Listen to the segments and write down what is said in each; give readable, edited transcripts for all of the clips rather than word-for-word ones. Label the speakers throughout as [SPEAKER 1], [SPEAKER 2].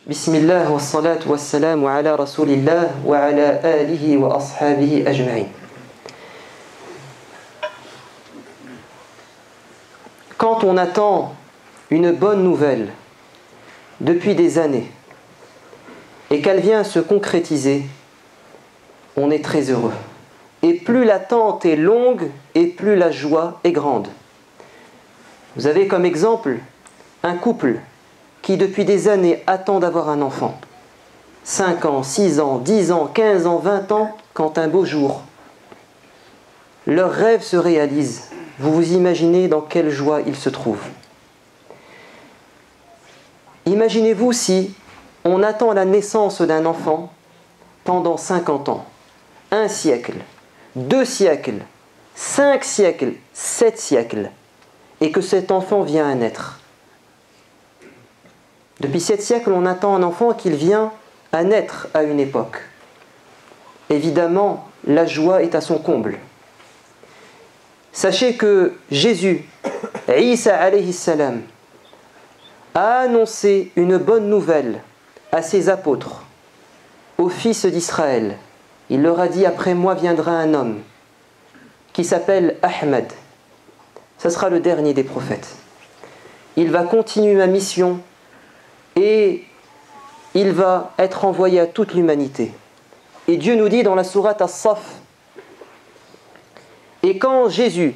[SPEAKER 1] Bismillah wa salatu wa salam wa ala rasulillah wa ala alihi wa ashabihi ajma'in. Quand on attend une bonne nouvelle depuis des années et qu'elle vient se concrétiser, on est très heureux. Et plus l'attente est longue et plus la joie est grande. Vous avez comme exemple un couple qui depuis des années attend d'avoir un enfant. 5 ans, 6 ans, 10 ans, 15 ans, 20 ans, quand un beau jour, leur rêve se réalise. Vous vous imaginez dans quelle joie ils se trouvent. Imaginez-vous si on attend la naissance d'un enfant pendant 50 ans, 1 siècle, 2 siècles, 5 siècles, 7 siècles, et que cet enfant vient à naître. Depuis 7 siècles, on attend un enfant qu'il vient à naître à une époque. Évidemment, la joie est à son comble. Sachez que Jésus, Isa alayhi salam, a annoncé une bonne nouvelle à ses apôtres, aux fils d'Israël. Il leur a dit: après moi viendra un homme qui s'appelle Ahmed. Ce sera le dernier des prophètes. Il va continuer ma mission et il va être envoyé à toute l'humanité. Et Dieu nous dit dans la sourate As-Saff: et quand Jésus,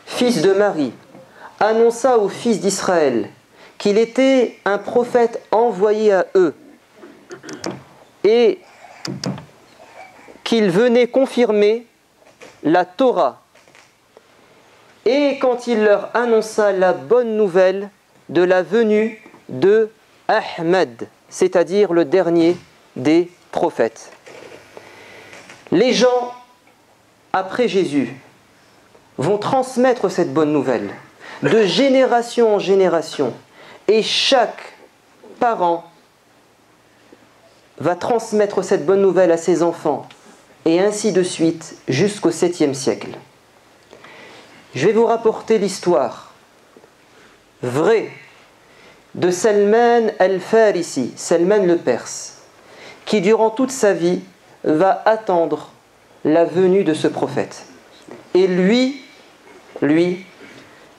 [SPEAKER 1] fils de Marie, annonça aux fils d'Israël qu'il était un prophète envoyé à eux et qu'il venait confirmer la Torah, et quand il leur annonça la bonne nouvelle de la venue de Ahmed, c'est-à-dire le dernier des prophètes. Les gens, après Jésus, vont transmettre cette bonne nouvelle de génération en génération, et chaque parent va transmettre cette bonne nouvelle à ses enfants, et ainsi de suite jusqu'au 7e siècle. Je vais vous rapporter l'histoire vraie de Salman al-Farisi, Salman le Perse, qui durant toute sa vie va attendre la venue de ce prophète. Et lui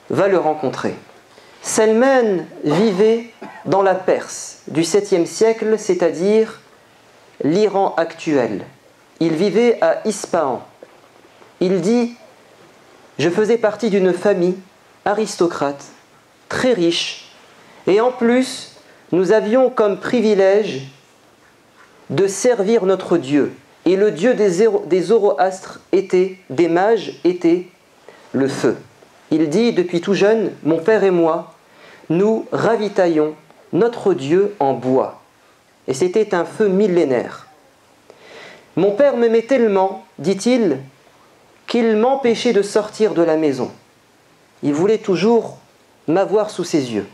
[SPEAKER 1] va le rencontrer. Salman vivait dans la Perse du 7e siècle, c'est-à-dire l'Iran actuel. Il vivait à Ispahan. Il dit: je faisais partie d'une famille aristocrate, très riche, et en plus, nous avions comme privilège de servir notre Dieu. Et le Dieu des Zoroastres des mages, était le feu. Il dit: depuis tout jeune, mon père et moi, nous ravitaillons notre Dieu en bois. Et c'était un feu millénaire. Mon père m'aimait tellement, dit-il, qu'il m'empêchait de sortir de la maison. Il voulait toujours m'avoir sous ses yeux.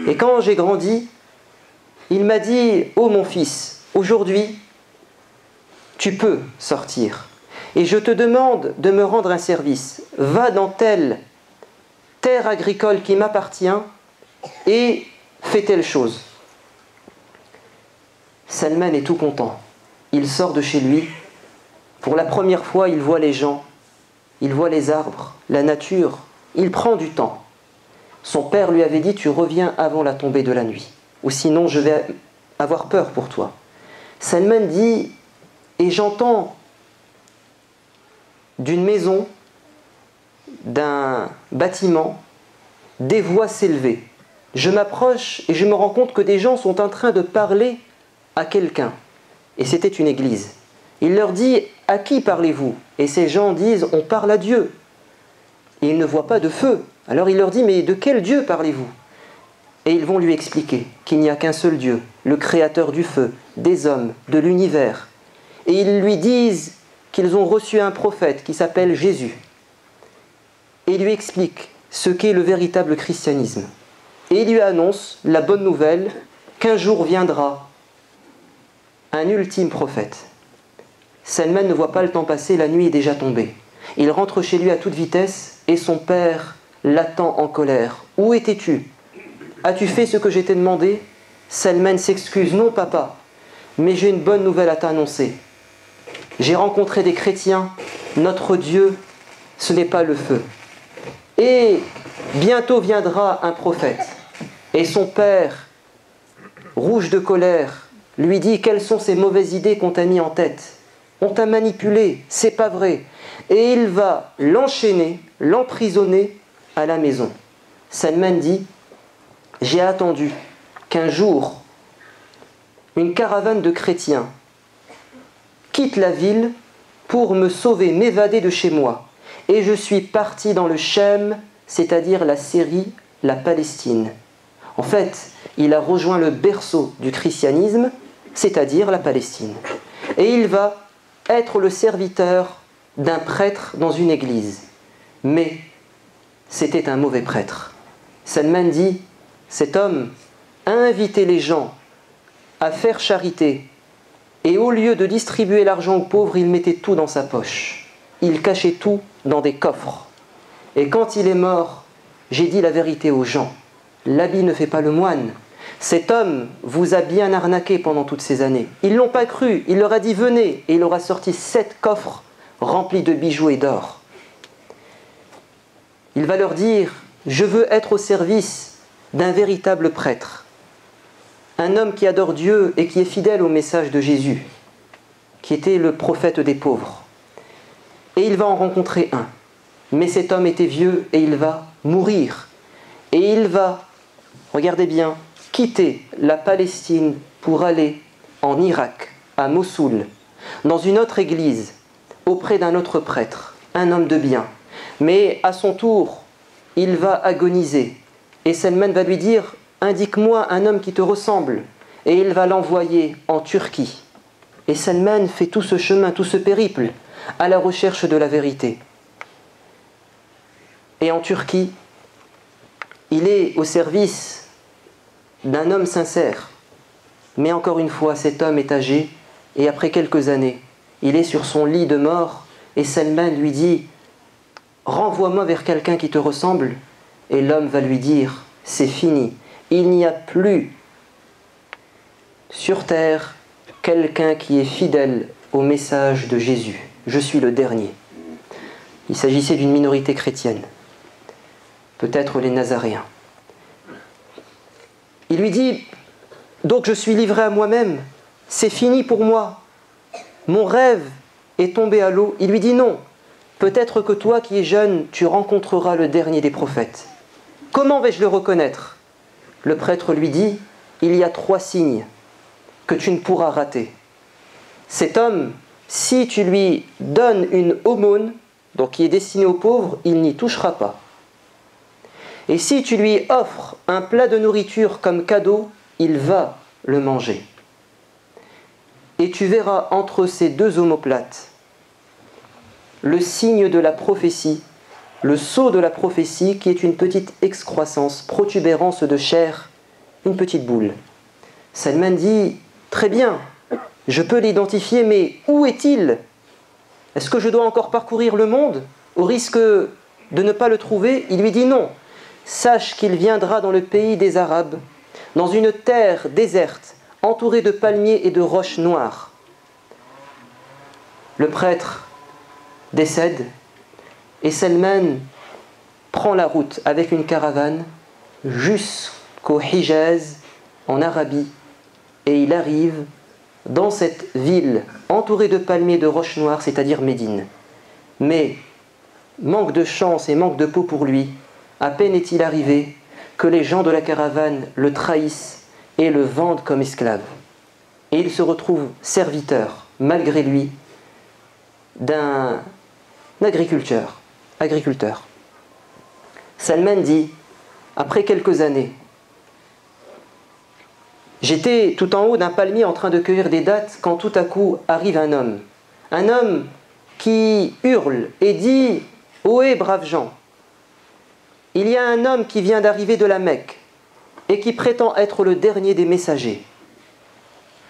[SPEAKER 1] Et quand j'ai grandi, il m'a dit: oh mon fils, aujourd'hui, tu peux sortir. Et je te demande de me rendre un service. Va dans telle terre agricole qui m'appartient et fais telle chose. Salman est tout content. Il sort de chez lui. Pour la première fois, il voit les gens, il voit les arbres, la nature. Il prend du temps. Son père lui avait dit: tu reviens avant la tombée de la nuit, ou sinon je vais avoir peur pour toi. Salman dit: et j'entends d'une maison, d'un bâtiment, des voix s'élever. Je m'approche et je me rends compte que des gens sont en train de parler à quelqu'un. Et c'était une église. Il leur dit: à qui parlez-vous? Et ces gens disent: on parle à Dieu. Et ils ne voient pas de feu. Alors il leur dit: mais de quel Dieu parlez-vous? Et ils vont lui expliquer qu'il n'y a qu'un seul Dieu, le créateur du feu, des hommes, de l'univers. Et ils lui disent qu'ils ont reçu un prophète qui s'appelle Jésus. Et il lui explique ce qu'est le véritable christianisme. Et il lui annonce la bonne nouvelle qu'un jour viendra un ultime prophète. Salman ne voit pas le temps passer, la nuit est déjà tombée. Il rentre chez lui à toute vitesse et son père l'attend en colère. « Où étais-tu? As-tu fait ce que je t'ai demandé ?» Salman s'excuse, non papa, mais j'ai une bonne nouvelle à t'annoncer. J'ai rencontré des chrétiens, notre Dieu, ce n'est pas le feu. Et bientôt viendra un prophète. Et son père, rouge de colère, lui dit, quelles sont ces mauvaises idées qu'on t'a mis en tête? On t'a manipulé, c'est pas vrai. Et il va l'enchaîner, l'emprisonner à la maison. Salman dit, j'ai attendu qu'un jour, une caravane de chrétiens quitte la ville pour me sauver, m'évader de chez moi. Et je suis parti dans le Chem, c'est-à-dire la Syrie, la Palestine. En fait, il a rejoint le berceau du christianisme, c'est-à-dire la Palestine. Et il va être le serviteur d'un prêtre dans une église. Mais c'était un mauvais prêtre. Salman dit, cet homme a invité les gens à faire charité, et au lieu de distribuer l'argent aux pauvres, il mettait tout dans sa poche. Il cachait tout dans des coffres. Et quand il est mort, j'ai dit la vérité aux gens. L'habit ne fait pas le moine. Cet homme vous a bien arnaqué pendant toutes ces années. Ils ne l'ont pas cru, il leur a dit venez, et il leur a sorti 7 coffres remplis de bijoux et d'or. Il va leur dire, je veux être au service d'un véritable prêtre. Un homme qui adore Dieu et qui est fidèle au message de Jésus, qui était le prophète des pauvres. Et il va en rencontrer un. Mais cet homme était vieux et il va mourir. Et il va, regardez bien, quitter la Palestine pour aller en Irak, à Mossoul, dans une autre église, auprès d'un autre prêtre, un homme de bien. Mais à son tour, il va agoniser. Et Salman va lui dire, indique-moi un homme qui te ressemble. Et il va l'envoyer en Turquie. Et Salman fait tout ce chemin, tout ce périple, à la recherche de la vérité. Et en Turquie, il est au service d'un homme sincère. Mais encore une fois, cet homme est âgé, et après quelques années, il est sur son lit de mort, et Salman lui dit, renvoie-moi vers quelqu'un qui te ressemble. Et l'homme va lui dire, c'est fini. Il n'y a plus sur terre quelqu'un qui est fidèle au message de Jésus. Je suis le dernier. Il s'agissait d'une minorité chrétienne, peut-être les Nazaréens. Il lui dit, donc je suis livré à moi-même, c'est fini pour moi. Mon rêve est tombé à l'eau. Il lui dit non, peut-être que toi qui es jeune, tu rencontreras le dernier des prophètes. Comment vais-je le reconnaître? Le prêtre lui dit, il y a 3 signes que tu ne pourras rater. Cet homme, si tu lui donnes une aumône, donc qui est destinée aux pauvres, il n'y touchera pas. Et si tu lui offres un plat de nourriture comme cadeau, il va le manger. Et tu verras entre ces 2 omoplates le signe de la prophétie, le sceau de la prophétie qui est une petite excroissance, protubérance de chair, une petite boule. Salman dit, très bien, je peux l'identifier, mais où est-il? Est-ce que je dois encore parcourir le monde au risque de ne pas le trouver? Il lui dit non, sache qu'il viendra dans le pays des Arabes, dans une terre déserte, entourée de palmiers et de roches noires. Le prêtre décède, et Salman prend la route avec une caravane jusqu'au Hijaz, en Arabie, et il arrive dans cette ville entourée de palmiers et de roches noires, c'est-à-dire Médine. Mais, manque de chance et manque de peau pour lui, à peine est-il arrivé que les gens de la caravane le trahissent et le vendent comme esclave. Et il se retrouve serviteur, malgré lui, d'un agriculteur. Salman dit, après quelques années, j'étais tout en haut d'un palmier en train de cueillir des dattes quand tout à coup arrive un homme qui hurle et dit, ohé braves gens, il y a un homme qui vient d'arriver de la Mecque et qui prétend être le dernier des messagers.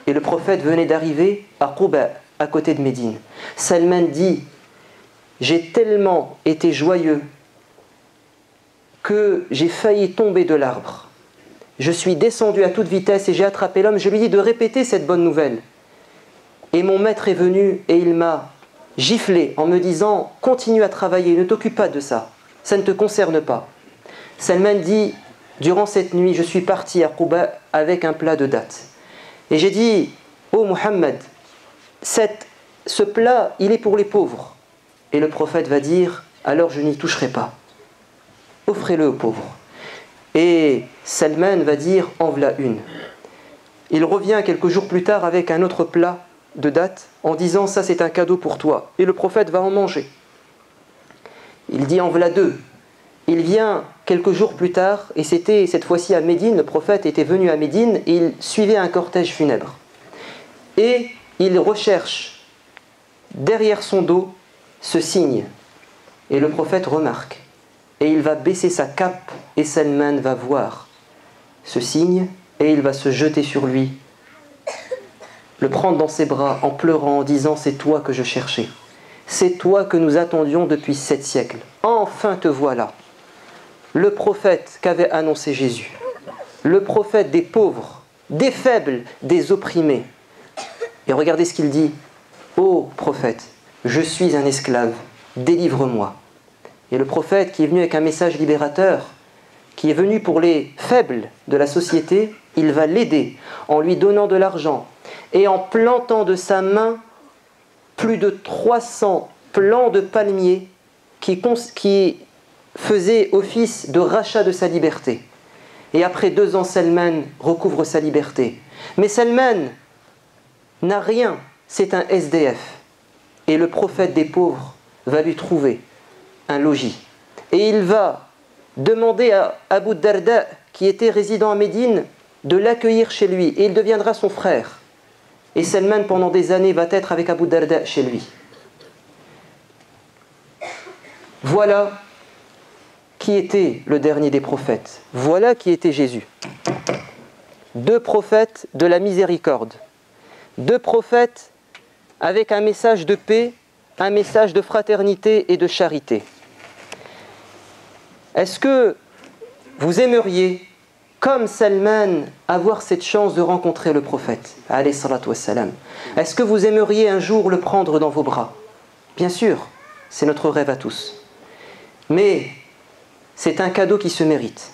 [SPEAKER 1] Et le prophète venait d'arriver à Quba, à côté de Médine. Salman dit, j'ai tellement été joyeux que j'ai failli tomber de l'arbre. Je suis descendu à toute vitesse et j'ai attrapé l'homme. Je lui ai dit de répéter cette bonne nouvelle. Et mon maître est venu et il m'a giflé en me disant « Continue à travailler, ne t'occupe pas de ça. Ça ne te concerne pas. » Salman dit « Durant cette nuit, je suis parti à Quba avec un plat de dattes. Et j'ai dit « Oh Muhammad, ce plat, il est pour les pauvres. » Et le prophète va dire « Alors je n'y toucherai pas. Offrez-le aux pauvres. » Et Salman va dire « En voilà une. » Il revient quelques jours plus tard avec un autre plat de dattes en disant « Ça c'est un cadeau pour toi. » Et le prophète va en manger. Il dit « En voilà deux. » Il vient quelques jours plus tard, et c'était cette fois-ci à Médine, le prophète était venu à Médine, et il suivait un cortège funèbre. Et il recherche derrière son dos ce signe. Et le prophète remarque. Et il va baisser sa cape, et Salman va voir ce signe, et il va se jeter sur lui, le prendre dans ses bras en pleurant, en disant « C'est toi que je cherchais. C'est toi que nous attendions depuis 7 siècles. Enfin te voilà. » Le prophète qu'avait annoncé Jésus, le prophète des pauvres, des faibles, des opprimés. Et regardez ce qu'il dit. « Ô prophète, je suis un esclave, délivre-moi. » Et le prophète qui est venu avec un message libérateur, qui est venu pour les faibles de la société, il va l'aider en lui donnant de l'argent et en plantant de sa main plus de 300 plants de palmiers qui faisait office de rachat de sa liberté. Et après 2 ans, Salman recouvre sa liberté. Mais Salman n'a rien, c'est un SDF. Et le prophète des pauvres va lui trouver un logis. Et il va demander à Abu Darda, qui était résident à Médine, de l'accueillir chez lui. Et il deviendra son frère. Et Salman, pendant des années, va être avec Abu Darda chez lui. Voilà qui était le dernier des prophètes. Voilà qui était Jésus. 2 prophètes de la miséricorde. 2 prophètes avec un message de paix, un message de fraternité et de charité. Est-ce que vous aimeriez, comme Salman, avoir cette chance de rencontrer le prophète, alayhi salatu wassalam? Est-ce que vous aimeriez un jour le prendre dans vos bras? Bien sûr, c'est notre rêve à tous. Mais c'est un cadeau qui se mérite.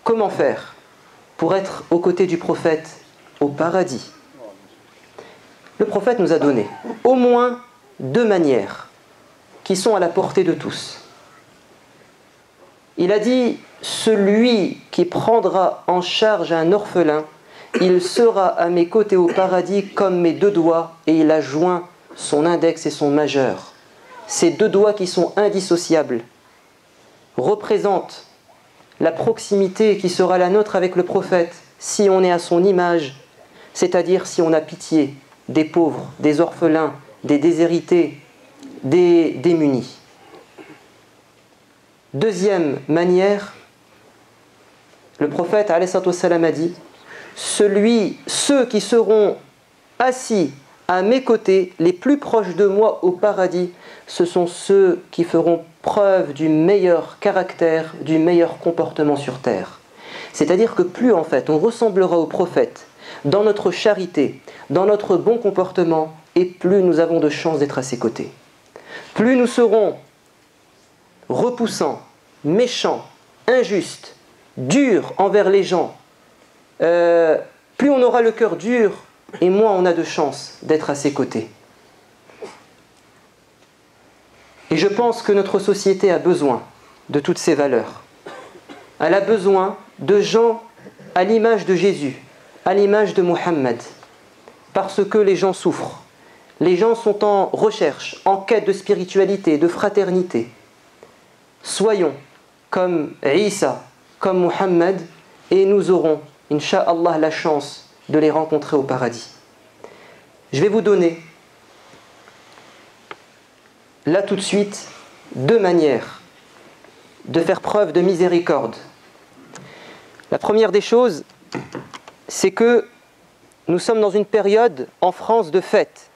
[SPEAKER 1] Comment faire pour être aux côtés du prophète au paradis? Le prophète nous a donné au moins 2 manières qui sont à la portée de tous. Il a dit « Celui qui prendra en charge un orphelin, il sera à mes côtés au paradis comme mes 2 doigts, et il a joint son index et son majeur. » Ces 2 doigts qui sont indissociables représentent la proximité qui sera la nôtre avec le prophète si on est à son image, c'est-à-dire si on a pitié des pauvres, des orphelins, des déshérités, des démunis. Deuxième manière, le prophète alayhi salam a dit « Ceux qui seront assis à mes côtés, les plus proches de moi au paradis, ce sont ceux qui feront preuve du meilleur caractère, du meilleur comportement sur terre. » C'est-à-dire que plus en fait on ressemblera au prophète dans notre charité, dans notre bon comportement, et plus nous avons de chances d'être à ses côtés. Plus nous serons repoussants, méchants, injustes, durs envers les gens, plus on aura le cœur dur, et moins on a de chances d'être à ses côtés. Et je pense que notre société a besoin de toutes ces valeurs. Elle a besoin de gens à l'image de Jésus, à l'image de Muhammad, parce que les gens souffrent. Les gens sont en recherche, en quête de spiritualité, de fraternité. Soyons comme Isa, comme Muhammad, et nous aurons, Inch'Allah, la chance de les rencontrer au paradis. Je vais vous donner, là tout de suite, 2 manières de faire preuve de miséricorde. La première des choses, c'est que nous sommes dans une période en France de fête.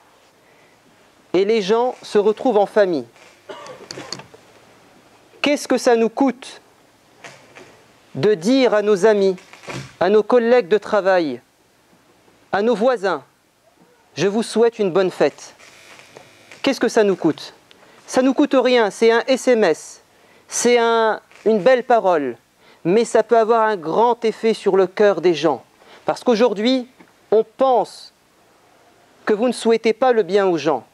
[SPEAKER 1] Et les gens se retrouvent en famille. Qu'est-ce que ça nous coûte de dire à nos amis à nos collègues de travail, à nos voisins, je vous souhaite une bonne fête. Qu'est-ce que ça nous coûte? Ça ne nous coûte rien, c'est un SMS, c'est une belle parole, mais ça peut avoir un grand effet sur le cœur des gens. Parce qu'aujourd'hui, on pense que vous ne souhaitez pas le bien aux gens.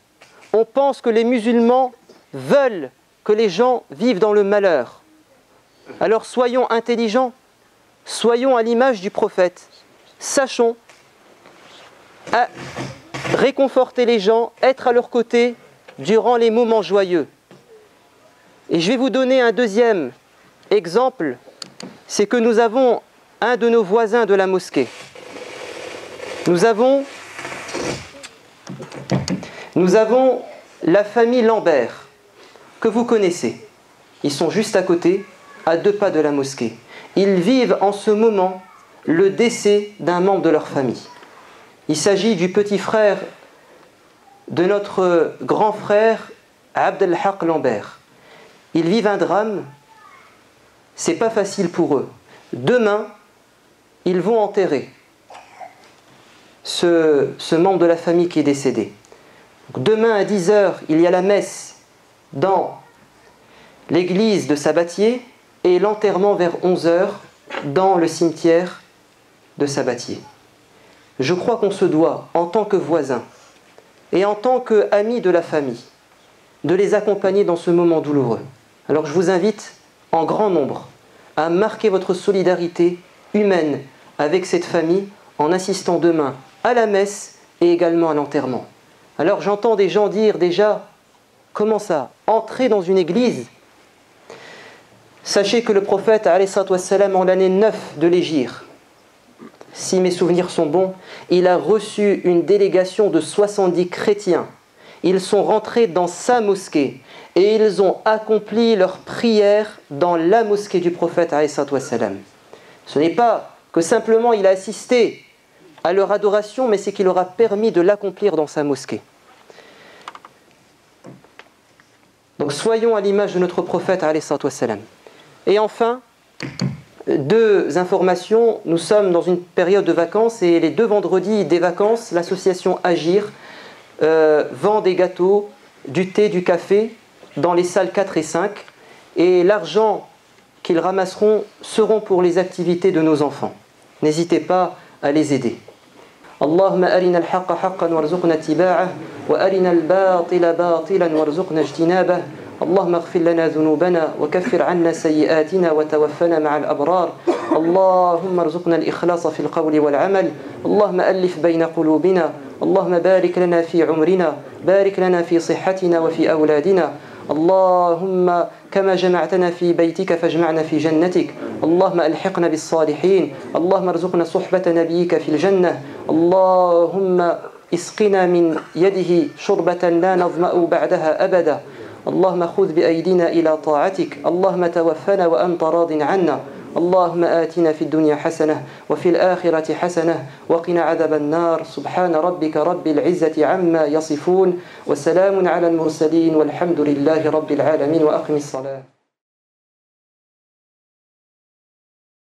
[SPEAKER 1] On pense que les musulmans veulent que les gens vivent dans le malheur. Alors soyons intelligents, soyons à l'image du prophète. Sachons réconforter les gens, être à leur côté durant les moments joyeux. Et je vais vous donner un deuxième exemple, c'est que nous avons un de nos voisins de la mosquée. Nous avons la famille Lambert, que vous connaissez. Ils sont juste à côté, à 2 pas de la mosquée. Ils vivent en ce moment le décès d'un membre de leur famille. Il s'agit du petit frère de notre grand frère Abdelhaq Lambert. Ils vivent un drame, c'est pas facile pour eux. Demain, ils vont enterrer ce membre de la famille qui est décédé. Donc, demain à 10h, il y a la messe dans l'église de Sabatier et l'enterrement vers 11h dans le cimetière de Sabatier. Je crois qu'on se doit, en tant que voisins et en tant qu'amis de la famille, de les accompagner dans ce moment douloureux. Alors je vous invite en grand nombre à marquer votre solidarité humaine avec cette famille en assistant demain à la messe et également à l'enterrement. Alors j'entends des gens dire déjà, comment ça, entrer dans une église? Sachez que le prophète, alayhi salatu wassalam, en l'année 9 de l'Hégire, si mes souvenirs sont bons, il a reçu une délégation de 70 chrétiens. Ils sont rentrés dans sa mosquée et ils ont accompli leur prière dans la mosquée du prophète, alayhi salatu wassalam. Ce n'est pas que simplement il a assisté à leur adoration, mais c'est qu'il leur a permis de l'accomplir dans sa mosquée. Donc soyons à l'image de notre prophète, alayhi salatu wassalam. Et enfin, 2 informations. Nous sommes dans une période de vacances et les 2 vendredis des vacances, l'association Agir vend des gâteaux, du thé, du café dans les salles 4 et 5. Et l'argent qu'ils ramasseront seront pour les activités de nos enfants. N'hésitez pas à les aider. اللهم أرنا الحق حقا وارزقنا اتباعه وأرنا الباطل باطلا وارزقنا اجتنابه اللهم اغفر لنا ذنوبنا وكفر عنا سيئاتنا وتوفنا مع الأبرار اللهم ارزقنا الإخلاص في القول والعمل اللهم ألف بين قلوبنا اللهم بارك لنا في عمرنا بارك لنا في صحتنا وفي أولادنا اللهم كما جمعتنا في بيتك فاجمعنا في جنتك اللهم ألحقنا بالصالحين اللهم ارزقنا صحبة نبيك في الجنة اللهم اسقنا من يده شربة لا نظمأ بعدها أبدا اللهم خذ بأيدينا إلى طاعتك اللهم توفنا وأنت راض عنا اللهم آتنا في الدنيا حسنة وفي الآخرة حسنة وقنا عذاب النار سبحان ربك رب العزة عما يصفون وسلام على المرسلين والحمد لله رب العالمين وأقم الصلاة